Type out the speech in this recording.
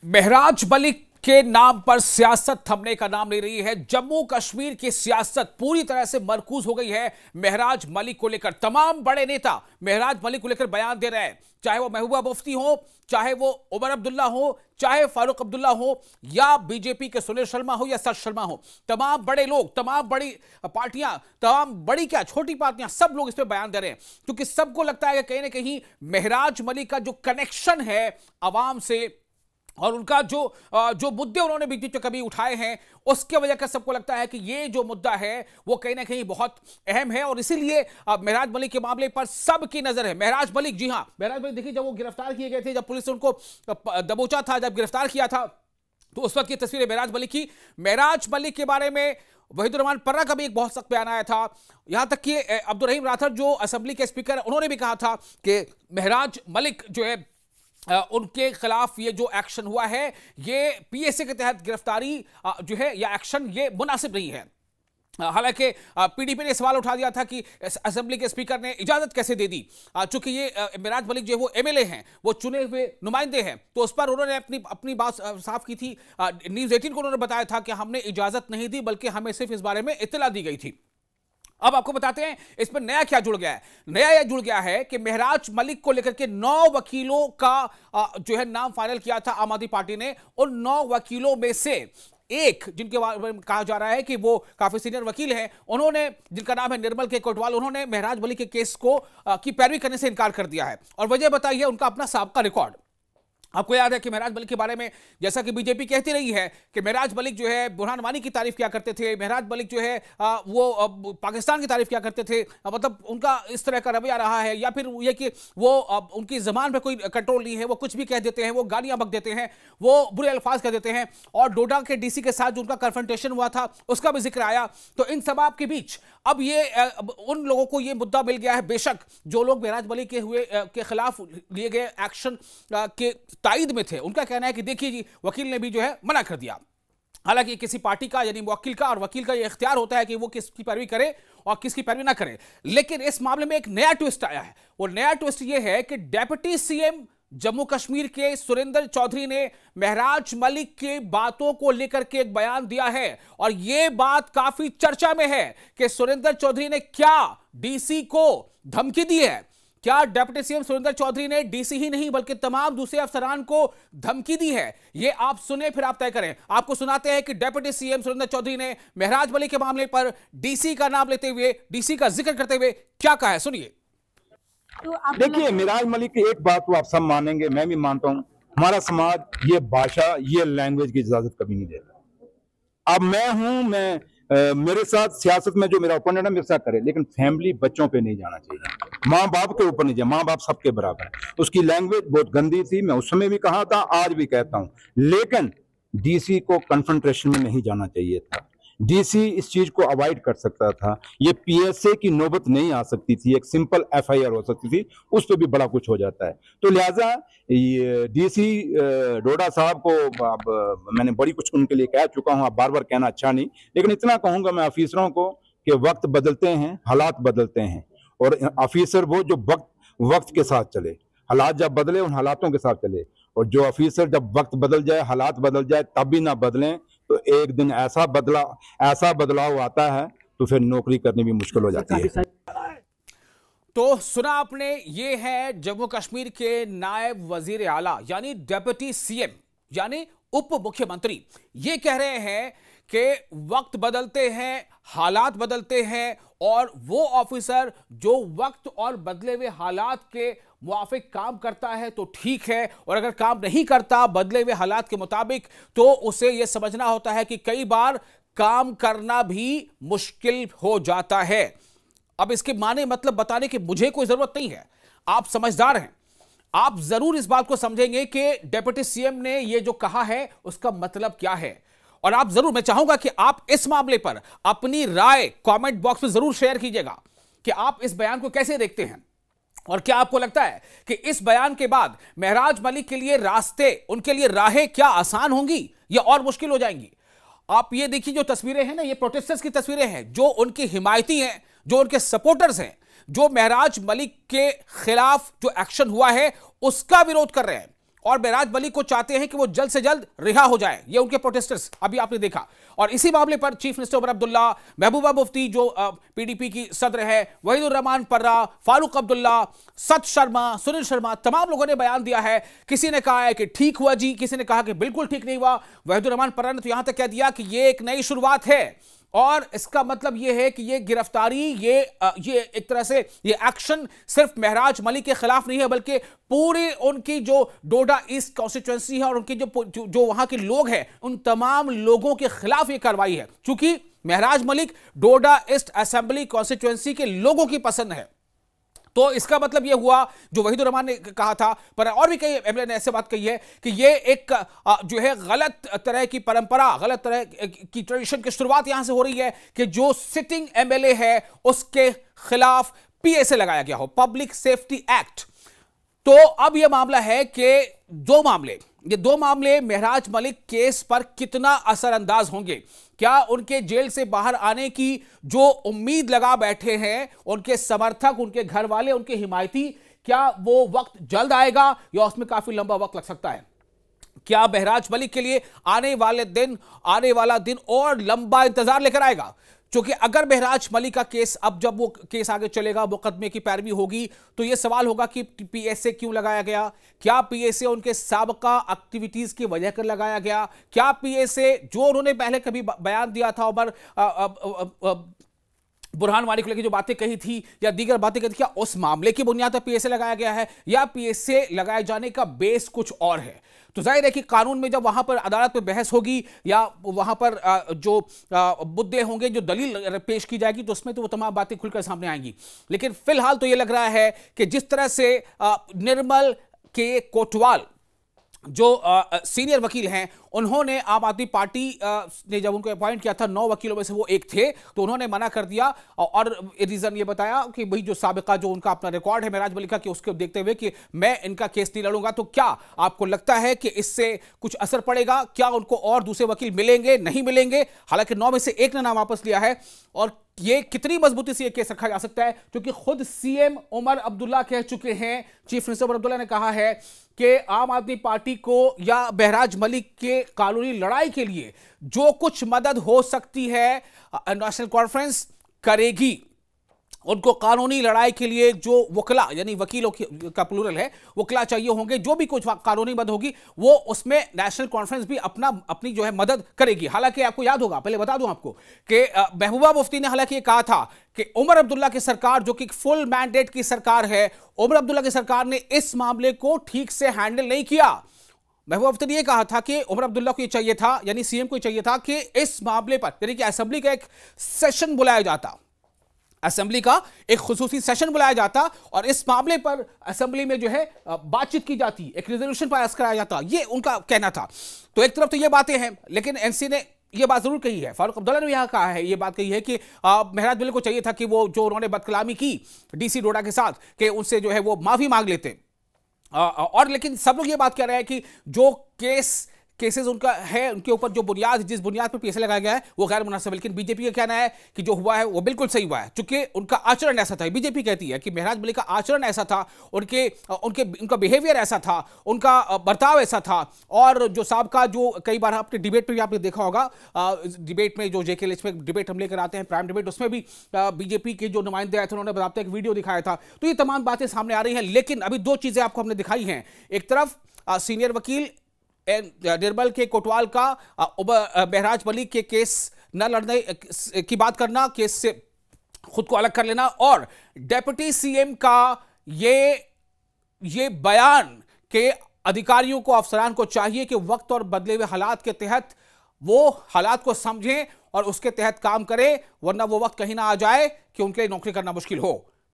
महराज मलिक के नाम पर सियासत थमने का नाम ले रही है। जम्मू कश्मीर की सियासत पूरी तरह से मरकूज हो गई है महराज मलिक को लेकर। तमाम बड़े नेता महराज मलिक को लेकर बयान दे रहे हैं, चाहे वो महबूबा मुफ्ती हो, चाहे वो उमर अब्दुल्ला हो, चाहे फारूक अब्दुल्ला हो, या बीजेपी के सुनील शर्मा हो या सच शर्मा हो। तमाम बड़े लोग, तमाम बड़ी पार्टियां, तमाम बड़ी क्या छोटी पार्टियां, सब लोग इस पे बयान दे रहे हैं, क्योंकि सबको लगता है कि कहीं ना कहीं महराज मलिक का जो कनेक्शन है आवाम से और उनका जो मुद्दे उन्होंने बीच में कभी उठाए हैं, उसके वजह का सबको लगता है कि ये जो मुद्दा है वो कहीं ना कहीं बहुत अहम है। और इसीलिए महराज मलिक के मामले पर सबकी नजर है। महराज मलिक, जी हां, महराज मलिक देखिए, जब वो गिरफ्तार किए गए थे, जब पुलिस ने उनको दबोचा था, जब गिरफ्तार किया था, तो उस वक्त की तस्वीरें महराज मलिक की। महराज मलिक के बारे में वहीदुर रहमान पन्ना का भी एक बहुत सख्त बयान आया था। यहां तक कि अब्दुल रहीम राठौर जो असेंबली के स्पीकर, उन्होंने भी कहा था कि महराज मलिक जो है उनके खिलाफ ये जो एक्शन हुआ है, ये पीएसए के तहत गिरफ्तारी जो है या एक्शन, ये मुनासिब नहीं है। हालांकि पीडीपी ने सवाल उठा दिया था कि असेंबली के स्पीकर ने इजाजत कैसे दे दी, चूंकि ये महराज मलिक जो है वो एमएलए हैं, वो चुने हुए नुमाइंदे हैं, तो उस पर उन्होंने अपनी बात साफ की थी। न्यूज़ 18 को उन्होंने बताया था कि हमने इजाजत नहीं दी, बल्कि हमें सिर्फ इस बारे में इत्तला दी गई थी। अब आपको बताते हैं इस पर नया क्या जुड़ गया है। नया यह जुड़ गया है कि महराज मलिक को लेकर के 9 वकीलों का जो है नाम फाइनल किया था आम आदमी पार्टी ने। उन 9 वकीलों में से एक, जिनके बारे में कहा जा रहा है कि वो काफी सीनियर वकील हैं, उन्होंने, जिनका नाम है निर्मल के कोटवाल, उन्होंने महराज मलिक के केस को की पैरवी करने से इनकार कर दिया है। और वजह बताइए, उनका अपना साबका रिकॉर्ड। आपको याद है कि महराज मलिक के बारे में जैसा कि बीजेपी कहती रही है कि महराज मलिक जो है बुरहान वानी की तारीफ किया करते थे, महराज मलिक जो है वो पाकिस्तान की तारीफ किया करते थे, मतलब उनका इस तरह का रवैया रहा है। या फिर ये कि वो उनकी जबान पे कोई कंट्रोल नहीं है, वो कुछ भी कह देते हैं, वो गालियां बक देते हैं, वो बुरे अल्फाज कह देते हैं। और डोडा के डीसी के साथ जो उनका कन्फ्रंटेशन हुआ था, उसका भी जिक्र आया। तो इन सब के बीच अब ये उन लोगों को ये मुद्दा मिल गया है। बेशक जो लोग महराज मलिक के खिलाफ लिए गए एक्शन के तायद में थे, उनका कहना है कि देखिए जी, वकील ने भी जो है मना कर दिया। हालांकि किसी पार्टी का, यानी वकील का, और वकील का ये इख्तियार होता है कि वो किसकी पैरवी करे और किसकी पैरवी ना करे। लेकिन इस मामले में एक नया ट्विस्ट आया है। वो नया ट्विस्ट ये है कि डिप्टी सीएम जम्मू कश्मीर के सुरेंद्र चौधरी ने महराज मलिक की बातों को लेकर के एक बयान दिया है। और यह बात काफी चर्चा में है कि सुरेंद्र चौधरी ने क्या डीसी को धमकी दी है। क्या डिप्टी सीएम सुरेंद्र चौधरी ने डीसी ही नहीं बल्कि तमाम दूसरे अफसरान को धमकी दी है? ये आप सुने, फिर आप तय करें। आपको सुनाते हैं कि डिप्टी सीएम सुरेंद्र चौधरी ने महराज मलिक के मामले पर डीसी का नाम लेते हुए, डीसी का जिक्र करते हुए क्या कहा है, सुनिए। तो देखिए, महराज मलिक की एक बात तो आप सब मानेंगे, मैं भी मानता हूं, हमारा समाज ये भाषा, ये लैंग्वेज की इजाजत कभी नहीं देगा। अब मैं मेरे साथ सियासत में जो मेरा ओपोनेंट है मेरे साथ करे, लेकिन फैमिली, बच्चों पे नहीं जाना चाहिए, माँ बाप के ऊपर नहीं जाए। माँ बाप सबके बराबर है। उसकी लैंग्वेज बहुत गंदी थी, मैं उस समय भी कहा था, आज भी कहता हूं। लेकिन डीसी को कन्फ्रंटेशन में नहीं जाना चाहिए था। डीसी इस चीज को अवॉइड कर सकता था। ये पीएसए की नौबत नहीं आ सकती थी, एक सिंपल एफआईआर हो सकती थी, उस पर भी बड़ा कुछ हो जाता है। तो लिहाजा ये डीसी डोडा साहब को अब मैंने बड़ी कुछ उनके लिए कह चुका हूं, अब बार बार कहना अच्छा नहीं, लेकिन इतना कहूंगा मैं ऑफिसरों को कि वक्त बदलते हैं, हालात बदलते हैं, और ऑफिसर वो जो वक्त के साथ चले, हालात जब बदले उन हालातों के साथ चले। और जो ऑफिसर जब वक्त बदल जाए, हालात बदल जाए, तब भी ना बदलें, तो एक दिन ऐसा बदलाव आता है तो फिर नौकरी करनी भी मुश्किल हो जाती है। तो सुना आपने, ये है जम्मू कश्मीर के नायब वजीर आला यानी डिप्टी सीएम यानी उप मुख्यमंत्री, ये कह रहे हैं कि वक्त बदलते हैं, हालात बदलते हैं, और वो ऑफिसर जो वक्त और बदले हुए हालात के मुआफिक काम करता है तो ठीक है, और अगर काम नहीं करता बदले हुए हालात के मुताबिक, तो उसे यह समझना होता है कि कई बार काम करना भी मुश्किल हो जाता है। अब इसके माने मतलब बताने की मुझे कोई जरूरत नहीं है, आप समझदार हैं, आप जरूर इस बात को समझेंगे कि डिप्टी सीएम ने यह जो कहा है उसका मतलब क्या है। और आप जरूर, मैं चाहूंगा कि आप इस मामले पर अपनी राय कमेंट बॉक्स में जरूर शेयर कीजिएगा कि आप इस बयान को कैसे देखते हैं, और क्या आपको लगता है कि इस बयान के बाद महराज मलिक के लिए रास्ते, उनके लिए राहें क्या आसान होंगी या और मुश्किल हो जाएंगी? आप ये देखिए, जो तस्वीरें हैं ना, ये प्रोटेस्टर्स की तस्वीरें हैं, जो उनके हिमायती हैं, जो उनके सपोर्टर्स हैं, जो महराज मलिक के खिलाफ जो एक्शन हुआ है उसका विरोध कर रहे हैं। और महराज मलिक को चाहते हैं कि वो जल्द से जल्द रिहा हो जाए। ये उनके प्रोटेस्टर्स अभी आपने देखा। और इसी मामले पर चीफ मिनिस्टर उमर अब्दुल्ला, महबूबा मुफ्ती जो पीडीपी की सदर है, वहीदुर रहमान पर्रा, फारूक अब्दुल्ला, सत शर्मा, सुनील शर्मा, तमाम लोगों ने बयान दिया है। किसी ने कहा है कि ठीक हुआ जी, किसी ने कहा कि बिल्कुल ठीक नहीं हुआ। वहीदुर रहमान पर्रा ने तो यहां तक कह दिया कि ये एक नई शुरुआत है और इसका मतलब यह है कि ये गिरफ्तारी, ये एक तरह से ये एक्शन सिर्फ महराज मलिक के खिलाफ नहीं है, बल्कि पूरी उनकी जो डोडा ईस्ट कॉन्स्टिट्यूएंसी है और उनके जो वहां के लोग हैं, उन तमाम लोगों के खिलाफ ये कार्रवाई है। क्योंकि महराज मलिक डोडा ईस्ट असेंबली कॉन्स्टिट्यूएंसी के लोगों की पसंद है। तो इसका मतलब यह हुआ जो वहीदुर रहमान ने कहा था, पर और भी कई एमएलए ने ऐसे बात कही है कि यह एक जो है गलत तरह की परंपरा, गलत तरह की ट्रेडिशन की शुरुआत यहां से हो रही है कि जो सिटिंग एमएलए है उसके खिलाफ पीएसए लगाया गया हो, पब्लिक सेफ्टी एक्ट। तो अब यह मामला है कि ये दो मामले महराज मलिक केस पर कितना असरअंदाज होंगे। क्या उनके जेल से बाहर आने की जो उम्मीद लगा बैठे हैं उनके समर्थक, उनके घर वाले, उनके हिमायती, क्या वो वक्त जल्द आएगा या उसमें काफी लंबा वक्त लग सकता है? क्या महराज मलिक के लिए आने वाला दिन और लंबा इंतजार लेकर आएगा? क्योंकि अगर महराज मलिक का केस, अब जब वो केस आगे चलेगा, मुकदमे की पैरवी होगी, तो यह सवाल होगा कि पीएसए क्यों लगाया गया? क्या पीएसए उनके साबका एक्टिविटीज की वजह कर लगाया गया? क्या पीएसए जो उन्होंने पहले कभी बयान दिया था उमर बुरहान वानी को लेकर जो बातें कही थी या दीगर बातें कही थी, क्या उस मामले की बुनियाद पर पीएसए लगाया गया है या पीएसए लगाए जाने का बेस कुछ और है? तो जाहिर है कि कानून में जब वहां पर अदालत में बहस होगी या वहां पर जो मुद्दे होंगे, जो दलील पेश की जाएगी, तो उसमें तो वो तमाम बातें खुलकर सामने आएंगी। लेकिन फिलहाल तो ये लग रहा है कि जिस तरह से निर्मल के कोटवाल जो सीनियर वकील हैं, उन्होंने आम आदमी पार्टी ने जब उनको अपॉइंट किया था, 9 वकीलों में से वो एक थे, तो उन्होंने मना कर दिया और रीजन ये बताया कि भाई जो साबिका जो उनका अपना रिकॉर्ड है महराज मलिक का, कि उसको देखते हुए कि मैं इनका केस नहीं लड़ूंगा। तो क्या आपको लगता है कि इससे कुछ असर पड़ेगा? क्या उनको और दूसरे वकील मिलेंगे, नहीं मिलेंगे? हालांकि 9 में से एक ने नाम वापस लिया है। और ये कितनी मजबूती से ये केस रखा जा सकता है, क्योंकि खुद सीएम उमर अब्दुल्ला कह चुके हैं, चीफ मिनिस्टर उमर अब्दुल्ला ने कहा है कि आम आदमी पार्टी को या महराज मलिक के कानूनी लड़ाई के लिए जो कुछ मदद हो सकती है नेशनल कॉन्फ्रेंस करेगी। उनको कानूनी लड़ाई के लिए जो वकला, यानी वकीलों का प्लूरल है, वकला चाहिए होंगे, जो भी कुछ कानूनी मदद होगी वो उसमें नेशनल कॉन्फ्रेंस भी अपनी जो है मदद करेगी। हालांकि आपको याद होगा, पहले बता दूं आपको कि महबूबा मुफ्ती ने हालांकि ये कहा था कि उमर अब्दुल्ला की सरकार, जो कि फुल मैंडेट की सरकार है, उमर अब्दुल्ला की सरकार ने इस मामले को ठीक से हैंडल नहीं किया। महबूबा मुफ्ती ने यह कहा था कि उमर अब्दुल्ला को यह चाहिए था, यानी सीएम को यह चाहिए था कि इस मामले पर, यानी कि असेंबली का एक सेशन बुलाया जाता, असेंबली का एक खुसूसी सेशन बुलाया जाता और इस मामले पर असेंबली में जो है बातचीत की जाती, एक रेजोल्यूशन पास कराया जाता, ये उनका कहना था। तो एक तरफ तो ये बातें हैं, लेकिन एनसी ने ये बात जरूर कही है, फारूक अब्दुल्ला ने यहां कहा है, ये बात कही है कि महराज मलिक को चाहिए था कि वो जो उन्होंने बदकलामी की डीसी डोडा के साथ, कि उनसे जो है वो माफी मांग लेते। और लेकिन सब लोग ये बात कह रहे हैं कि जो केसेस उनका है, उनके ऊपर जो जिस बुनियाद पर पीएसए लगाया गया है वो गैर मुनासिब। लेकिन बीजेपी का कहना है कि जो हुआ है वो बिल्कुल सही हुआ है, क्योंकि उनका आचरण ऐसा था। बीजेपी कहती है कि महराज मलिक का आचरण ऐसा था, उनका बिहेवियर ऐसा था, उनका बर्ताव ऐसा था। और जो साहब का जो कई बार आपने डिबेट पर भी आपने देखा होगा, डिबेट में जो जेके लिस्ट में डिबेट हम लेकर आते हैं, प्राइम डिबेट, उसमें भी बीजेपी के जो नुमाइंदे आए थे उन्होंने बताते एक वीडियो दिखाया था। तो ये तमाम बातें सामने आ रही हैं। लेकिन अभी दो चीजें आपको हमने दिखाई हैं। एक तरफ सीनियर वकील निर्मल के कोटवाल का महराज मलिक के केस न लड़ने की बात करना, केस से खुद को अलग कर लेना, और डेप्यूटी सीएम का ये बयान के अधिकारियों को, अफसरान को चाहिए कि वक्त और बदले हुए हालात के तहत वो हालात को समझें और उसके तहत काम करें, वरना वो वक्त कहीं ना आ जाए कि उनके लिए नौकरी करना मुश्किल हो।